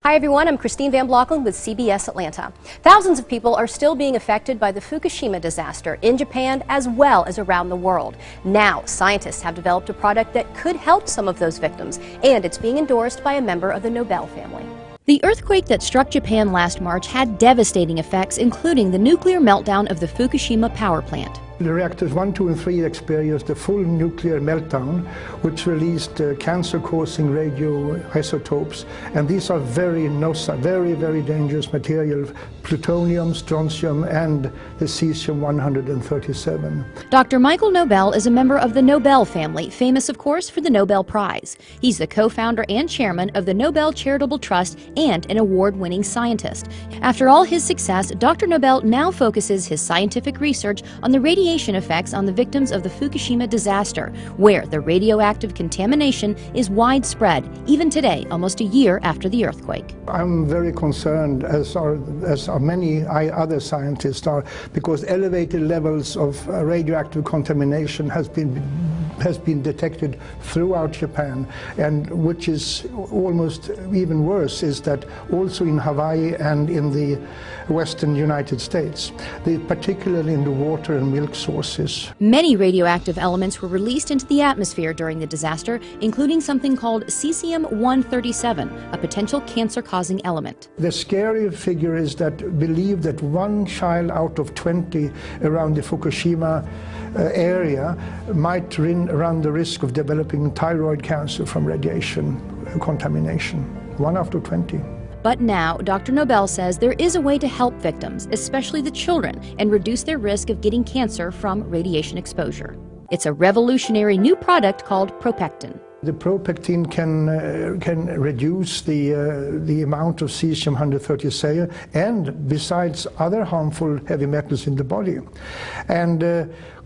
Hi everyone, I'm Christine Van Blocken with CBS Atlanta. Thousands of people are still being affected by the Fukushima disaster in Japan as well as around the world. Now, scientists have developed a product that could help some of those victims, and it's being endorsed by a member of the Nobel family. The earthquake that struck Japan last March had devastating effects, including the nuclear meltdown of the Fukushima power plant. The reactors 1, 2, and 3 experienced a full nuclear meltdown, which released cancer-causing radioisotopes, and these are very dangerous material: plutonium, strontium, and the cesium-137. Dr. Michael Nobel is a member of the Nobel family, famous, of course, for the Nobel Prize. He's the co-founder and chairman of the Nobel Charitable Trust and an award-winning scientist. After all his success, Dr. Nobel now focuses his scientific research on the radiation effects on the victims of the Fukushima disaster, where the radioactive contamination is widespread, even today, almost a year after the earthquake. I'm very concerned, as are many other scientists are, because elevated levels of radioactive contamination has been detected throughout Japan, and which is almost even worse is that also in Hawaii and in the western United States, particularly in the water and milk sources. Many radioactive elements were released into the atmosphere during the disaster, including something called cesium-137, a potential cancer-causing element. The scary figure is that believe that 1 child out of 20 around the Fukushima area might run the risk of developing thyroid cancer from radiation contamination. 1 out of 20. But now, Dr. Nobel says there is a way to help victims, especially the children, and reduce their risk of getting cancer from radiation exposure. It's a revolutionary new product called propectin. The propectin can reduce the amount of cesium-137 and besides other harmful heavy metals in the body. And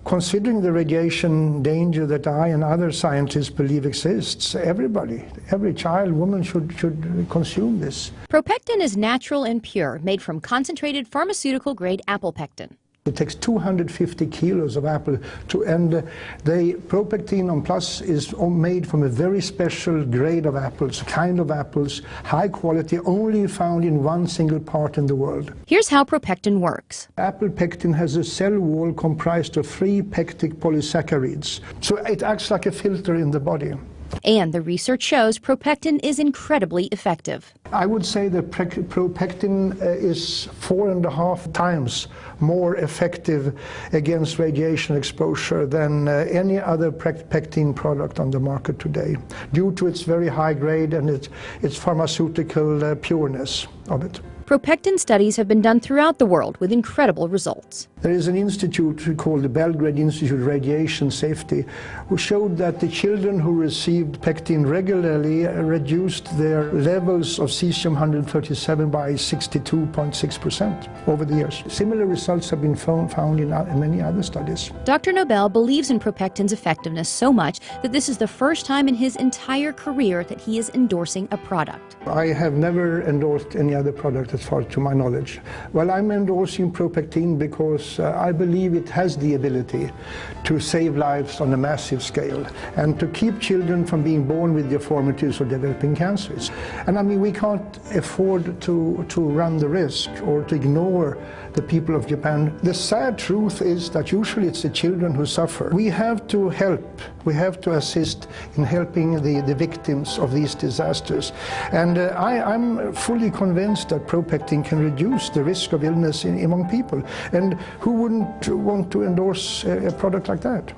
considering the radiation danger that I and other scientists believe exists, every child, woman should consume this. Propectin is natural and pure, made from concentrated pharmaceutical-grade apple pectin. It takes 250 kilos of apple and the propectin on plus is made from a very special grade of apples, high quality, only found in one single part in the world. Here's how propectin works. Apple pectin has a cell wall comprised of 3 pectic polysaccharides, so it acts like a filter in the body. And the research shows propectin is incredibly effective. I would say that propectin is 4.5 times more effective against radiation exposure than any other pectin product on the market today, due to its very high grade and its pharmaceutical pureness of it. Propectin studies have been done throughout the world with incredible results. There is an institute called the Belgrade Institute of Radiation Safety, who showed that the children who received pectin regularly reduced their levels of cesium-137 by 62.6% over the years. Similar results have been found in many other studies. Dr. Nobel believes in propectin's effectiveness so much that this is the first time in his entire career that he is endorsing a product. I have never endorsed any other product as far to my knowledge. Well, I'm endorsing propectin because I believe it has the ability to save lives on a massive scale and to keep children from being born with deformities or developing cancers. And I mean, we can't afford to run the risk or to ignore the people of Japan. The sad truth is that usually it's the children who suffer. We have to help, we have to assist in helping the victims of these disasters. And I'm fully convinced that propectin can reduce the risk of illness among people. And who wouldn't want to endorse a product like that?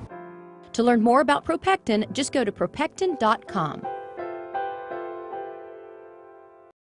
To learn more about propectin, just go to propectin.com.